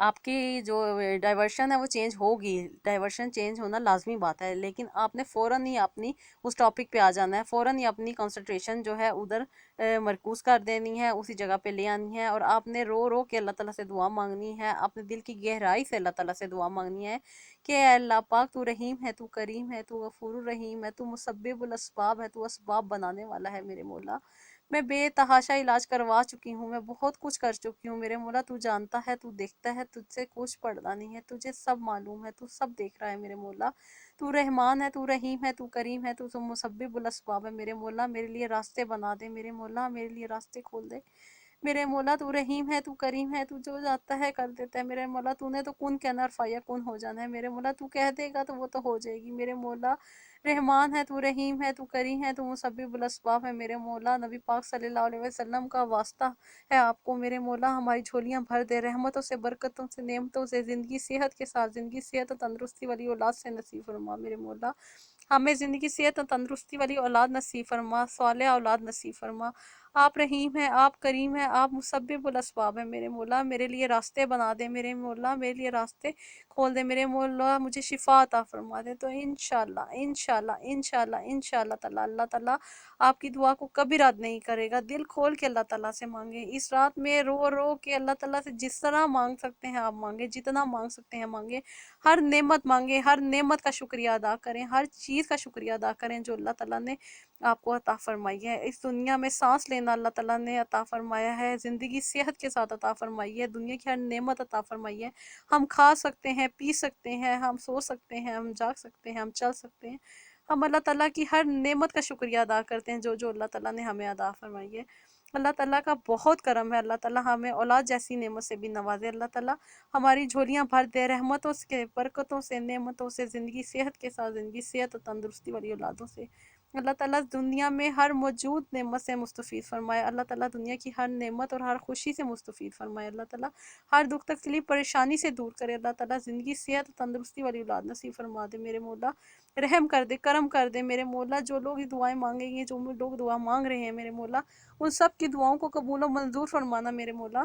آپ کی جو ڈائیورشن ہے وہ چینج ہوگی، ڈائیورشن چینج ہونا لازمی بات ہے، لیکن آپ نے فوراً ہی اپنی اس ٹاپک پہ آ جانا ہے، فوراً ہی اپنی کنسنٹریشن جو ہے ادھر مرکوز کر دینی ہے، اسی جگہ پہ لے آنی ہے، اور آپ نے رو رو کے اللہ تعالیٰ سے دعا مانگنی ہے، اپنے دل کی گہرائی سے اللہ تعالیٰ سے دعا مانگنی ہے کہ اے اللہ پاک تو رحیم ہے، تو کریم ہے، تو غفور الرحیم ہے، تو مسبب الاسباب ہے، تو اسباب بنانے والا ہے میرے مولا۔ میں بے تحاشا علاج کروا چکی ہوں، میں بہت کچھ کر چکی ہوں میرے مولا، تو جانتا ہے، تو دیکھتا ہے، تجھ سے کچھ پڑھنا نہیں ہے، تجھے سب معلوم ہے، تو سب دیکھ رہا ہے میرے مولا۔ تو رحمان ہے، تو رحیم ہے، تو کریم ہے، تو مسبب الاسباب ہے میرے مولا، میرے لیے راستے بنا دے میرے مولا، میرے لیے راستے کھول دے میرے مولا۔ تو رحیم ہے، تو کریم ہے، تو جو جاتا ہے کر دیتا ہے میرے مولا، تو نے تو کن کہنا اور فایا کن ہو جانا ہے میرے مولا، تو کہہ دے گا تو وہ تو ہو جائے گی میرے مولا۔ رحمان ہے، تو رحیم ہے، تو کریم ہے، تو مسبب الاسباب ہے میرے مولا۔ نبی پاک صلی اللہ علیہ وسلم کا واسطہ ہے آپ کو میرے مولا، ہماری جھولیاں بھر دے رحمتوں سے، برکتوں سے، نعمتوں سے، زندگی صحت کے ساتھ، زندگی صحت و تندرستی والی اولاد سے نصیب فرما میرے مولا، ہمیں زندگی صحت و تندرستی والی اولاد نصیب فرما، صالح اولاد نصیب فرما۔ آپ رحیم ہیں، آپ کریم ہیں، آپ مسبب الاسباب ہیں میرے مولا، میرے لیے راستے بنا دے میرے مولا، میرے لیے راستے کھول دے میرے مولا، مجھے شفا عطا فرما دے۔ تو انشاءاللہ انشاءاللہ انشاءاللہ انشاءاللہ تعالیٰ اللہ تعالیٰ آپ کی دعا کو کبھی رد نہیں کرے گا۔ دل کھول کے اللہ تعالیٰ سے مانگیں، اس رات میں رو رو کے اللہ تعالیٰ سے جس طرح مانگ سکتے ہیں آپ مانگیں، جتنا مانگ سکتے ہیں مانگیں، ہر نعمت مانگیں، ہر نعمت کا شکریہ ادا کریں، ہر چیز کا شکریہ ادا کریں جو اللہ تعالیٰ نے آپ کو عطا فرمائی ہے۔ اس دنیا میں سانس لینا اللہ تعالیٰ نے عطا فرمایا ہے، زندگی صحت کے ساتھ عطا فرمائی ہے، دنیا کی ہر نعمت عطا فرمائی ہے، ہم کھا سکتے ہیں، پی سکتے ہیں، ہم سو سکتے ہیں، ہم جاگ سکتے ہیں، ہم چل سکتے ہیں، ہم اللہ تعالیٰ کی ہر نعمت کا شکریہ ادا کرتے ہیں جو اللہ تعالیٰ نے ہمیں عطا فرمائی ہے۔ اللہ تعالیٰ کا بہت کرم ہے، اللہ تعالیٰ ہمیں اولاد جیسی نعمت سے بھی نوازے، اللہ تعالیٰ ہماری جھولیاں بھر دے رحمتوں سے، برکتوں سے، نعمتوں سے، زندگی صحت کے ساتھ، زندگی صحت اور تندرستی والی اولادوں سے۔ اللہ تعالیٰ دنیا میں ہر موجود نعمت سے مستفید فرمائے، اللہ تعالیٰ دنیا کی ہر نعمت اور ہر خوشی سے مستفید فرمائے، اللہ تعالیٰ ہر دکھ تکلیف پریشانی سے دور کرے، اللہ تعالیٰ زندگی صحت اور تندرستی والی اولاد نصیب فرما دے میرے مولا، رحم کر دے، کرم کر دے میرے مولا۔ جو لوگ یہ دعائیں مانگیں گے، جو لوگ دعا مانگ رہے ہیں میرے مولا، ان سب کی دعاؤں کو قبول و منظور فرمانا میرے مولا،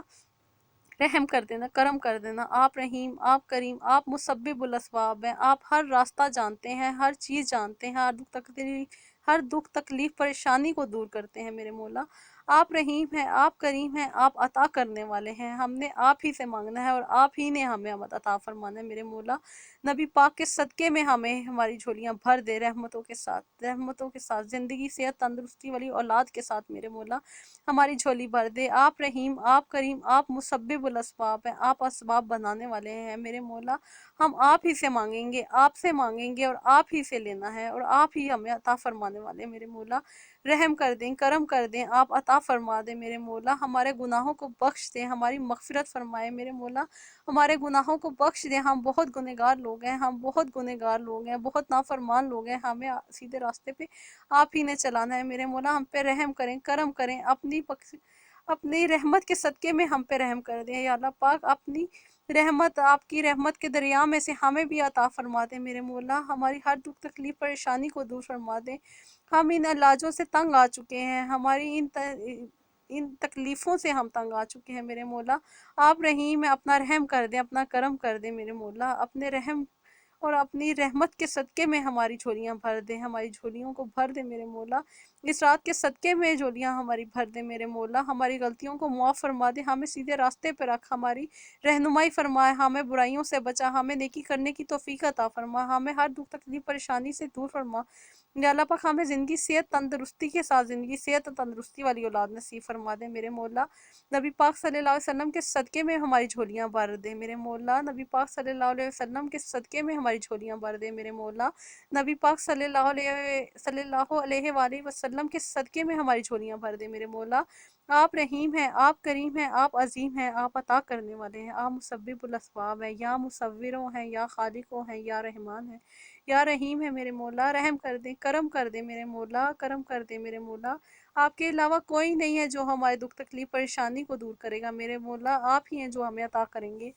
رحم کر دینا، کرم کر دینا۔ آپ رحیم، آپ کریم، آپ مسبب الاسباب ہیں، آپ ہر راستہ جانتے ہیں، ہر چیز جانتے ہیں، ہر دکھ تکلیف پریشانی کو دور کرتے ہیں میرے مولا۔ آپ رحیم ہیں، آپ کریم ہیں، آپ عطا کرنے والے ہیں، ہم نے آپ ہی سے مانگنا ہے اور آپ ہی نے ہمیں عطا فرمانا ہے میرے مولا۔ نبی پاک کے صدقے میں ہمیں ہماری جھولیاں بھر دے رحمتوں کے ساتھ، رحمتوں کے ساتھ، زندگی صحت تندرستی والی اولاد کے ساتھ میرے مولا، ہماری جھولی بھر دے۔ آپ رحیم، آپ کریم، آپ مسبب الاسباب ہیں، آپ اسباب بنانے والے ہیں میرے مولا، ہم آپ ہی سے مانگیں گے، آپ سے مانگیں گے اور آپ ہی سے لینا ہے اور آپ ہی ہمیں عطا فرمانے والے ہیں میرے مولا، رحم کر دیں، کرم کر دیں، آپ عطا فرما دیں میرے مولا، ہمارے گناہوں کو بخش دیں، ہماری مغفرت فرمائے میرے مولا، ہمارے گناہوں کو بخش دیں، ہم بہت گنہگار لوگ ہیں، ہم بہت گنہگار لوگ ہیں، بہت نافرمان لوگ ہیں، ہمیں سیدھے راستے پہ آپ ہی نے چلانا ہے میرے مولا، ہم پہ رحم کریں، کرم کریں، اپنی رحمت کے صدقے میں ہم پہ رحم کر دیں یا اللہ پاک، اپنی رحمت، آپ کی رحمت کے دریا میں سے ہمیں بھی عطا فرما دیں میرے مولا، ہماری ہر دکھ تکلیف پریشانی کو دور فرما دیں، ہم ان علاجوں سے تنگ آ چکے ہیں، ہماری ان تکلیفوں سے ہم تنگ آ چکے ہیں میرے مولا، آپ رحیم ہیں، اپنا رحم کر دیں، اپنا کرم کر دیں میرے مولا، اپنے رحم اور اپنی رحمت کے صدقے میں ہماری جھولیاں بھر دیں، ہماری جھولیوں کو بھر دیں میرے مولا، اس رات کے صدقے میں جھولیاں ہماری بھر دیں میرے مولا، ہماری غلطیوں کو معاف فرما دیں، ہمیں سیدھے راستے پہ رکھ، ہماری رہنمائی فرمائے، ہمیں برائیوں سے بچا، ہمیں نیکی کرنے کی توفیق عطا فرما، ہمیں ہر دکھ تکلیف پریشانی سے دور فرما یا اللہ پاک، ہمیں زندگی صحت تندرستی کے ساتھ، زندگی صحت تندرستی والی اولاد نصیب فرما دے میرے مولا، نبی پاک صلی اللہ علیہ وسلم کے صدقے میں ہماری جھولیاں بھر دے میرے مولا، نبی پاک صلی اللہ علیہ وسلم کے صدقے میں ہماری جھولیاں بھر دے میرے مولا، نبی پاک صلی اللہ علیہ وآلہ وسلم کے صدقے میں ہماری جھولیاں بھر دے میرے مولا، آپ رحیم ہیں، آپ کریم ہیں، آپ عظیم ہیں، آپ عطا کرنے والے ہیں، آپ مسبب الاسباب ہیں، یا مصوروں ہیں، یا خالقوں ہیں، یا رحمان ہیں، یا رحیم ہے میرے مولا، رحم کر دیں، کرم کر دیں میرے مولا، کرم کر دیں میرے مولا، آپ کے علاوہ کوئی نہیں ہے جو ہمارے دکھ تکلیف پریشانی کو دور کرے گا میرے مولا، آپ ہی ہیں جو ہمیں عطا کریں گے،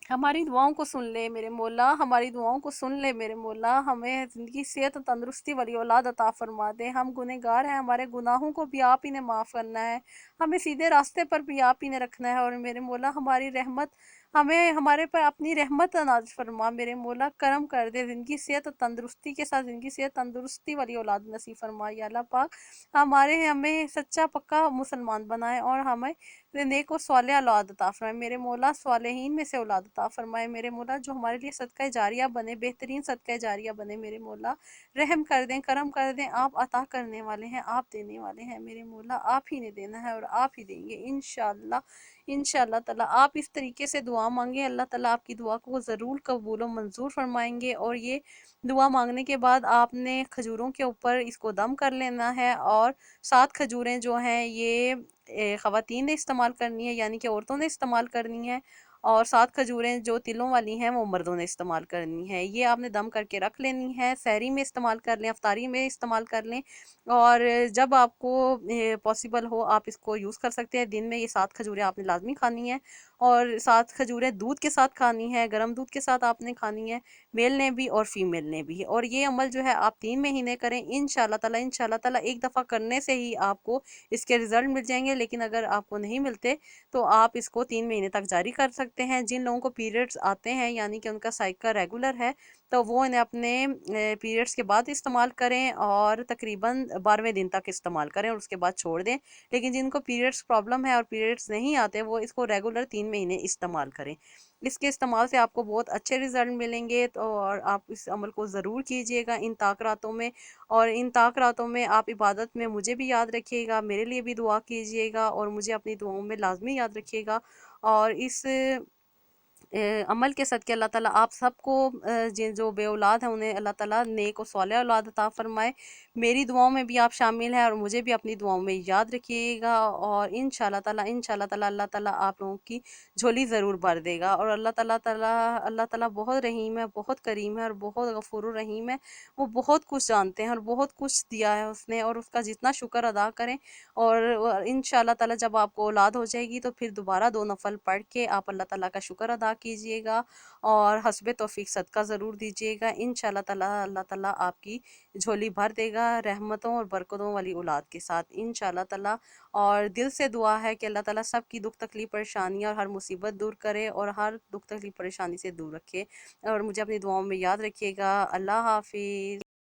ہماری دعاؤں کو سن لے میرے مولا، ہماری دعاؤں کو سن لے میرے مولا، ہمیں زندگی صحت و تندرستی والی اولاد عطا فرما دے، ہم گنہگار ہیں، ہمارے گناہوں کو بھی آپ ہی نے معاف کرنا ہے، ہمیں سیدھے راستے پر بھی آپ ہی نے رکھنا ہے اور میرے مولا ہماری رحمت ہمیں ہمارے پر اپنی رحمت نازل فرما میرے مولا، کرم کر دے، زندگی صحت اور تندرستی کے ساتھ زندگی صحت تندرستی والی اولاد نصیب فرما یا اللہ پاک، ہمیں سچا پکا مسلمان بنائے اور ہمیں نیک و صالح اولاد عطا فرمائے میرے مولا، صالحین میں سے اولاد عطا فرمائے میرے مولا، جو ہمارے لیے صدقہ جاریہ بنے، بہترین صدقہ جاریہ بنے میرے مولا، رحم کر دیں، کرم کر دیں، آپ عطا کرنے والے ہیں، آپ دینے والے ہیں میرے مولا، آپ ہی نے دینا ہے اور آپ ہی دیں گے انشاءاللہ، انشاءاللہ تعالیٰ۔ آپ اس طریقے سے دعا مانگیں، اللہ تعالیٰ آپ کی دعا کو ضرور قبول و منظور فرمائیں گے۔ اور یہ دعا مانگنے کے بعد آپ نے کھجوروں کے اوپر اس کو دم کر لینا ہے، اور 7 کھجوریں جو ہیں یہ خواتین نے استعمال کرنی ہے، یعنی کہ عورتوں نے استعمال کرنی ہے، اور 7 کھجوریں جو تلوں والی ہیں وہ مردوں نے استعمال کرنی ہے۔ یہ آپ نے دم کر کے رکھ لینی ہے، سحری میں استعمال کر لیں، افطاری میں استعمال کر لیں، اور جب آپ کو پاسبل ہو آپ اس کو یوز کر سکتے ہیں۔ دن میں یہ 7 کھجوریں آپ نے لازمی کھانی ہیں، اور 7 کھجوریں دودھ کے ساتھ کھانی ہے، گرم دودھ کے ساتھ آپ نے کھانی ہے، میل نے بھی اور فیمیل نے بھی۔ اور یہ عمل جو ہے آپ 3 مہینے کریں انشاءاللہ تعالیٰ، انشاءاللہ تعالیٰ۔ ایک دفعہ کرنے سے ہی آپ کو اس کے رزلٹ مل جائیں گے، لیکن اگر آپ کو نہیں ملتے تو آپ اس کو 3 مہینے تک جاری کر سکتے ہیں۔ جن لوگوں کو پیریڈز آتے ہیں، یعنی کہ ان کا سائیکل ریگولر ہے، تو وہ انہیں اپنے پیریڈز کے بعد استعمال کریں، اور تقریباً 12ویں دن تک استعمال کریں اور اس کے بعد چھوڑ دیں۔ لیکن جن کو پیریڈز پرابلم ہے اور پیریڈز نہیں آتے، وہ اس کو ریگولر 3 مہینے استعمال کریں۔ اس کے استعمال سے آپ کو بہت اچھے رزلٹ ملیں گے، تو اور آپ اس عمل کو ضرور کیجئے گا ان طاق راتوں میں، اور ان طاق راتوں میں آپ عبادت میں مجھے بھی یاد رکھیے گا، میرے لیے بھی دعا کیجئے گا، اور مجھے اپنی دعاؤں میں لازمی یاد رکھیے گا۔ اور اس عمل کے صدقے اللہ تعالیٰ آپ سب کو جن جو بے اولاد ہیں انہیں اللہ تعالیٰ نیک و صالح اولاد عطا فرمائے۔ میری دعاؤں میں بھی آپ شامل ہیں، اور مجھے بھی اپنی دعاؤں میں یاد رکھیے گا، اور انشاءاللہ تعالیٰ، انشاءاللہ تعالیٰ اللہ تعالیٰ آپ لوگوں کی جھولی ضرور بھر دے گا۔ اور اللہ تعالیٰ بہت رحیم ہے، بہت کریم ہے، اور بہت غفور الرحیم ہے۔ وہ بہت کچھ جانتے ہیں اور بہت کچھ دیا ہے اس نے، اور اس کا جتنا شکر ادا کریں۔ اور انشاءاللہ تعالیٰ جب آپ کو اولاد ہو جائے گی تو پھر دوبارہ 2 نفل پڑھ کے آپ اللہ تعالیٰ کا شکر ادا کیجئے گا، اور حسب توفیق صدقہ ضرور دیجئے گا انشاءاللہ تعالیٰ۔ اللہ تعالیٰ آپ کی جھولی بھر دے گا رحمتوں اور برکتوں والی اولاد کے ساتھ انشاءاللہ تعالیٰ۔ اور دل سے دعا ہے کہ اللہ تعالیٰ سب کی دکھ تکلیف پریشانیاں اور ہر مصیبت دور کرے، اور ہر دکھ تکلیف پریشانی سے دور رکھے، اور مجھے اپنی دعاؤں میں یاد رکھیے گا۔ اللہ حافظ۔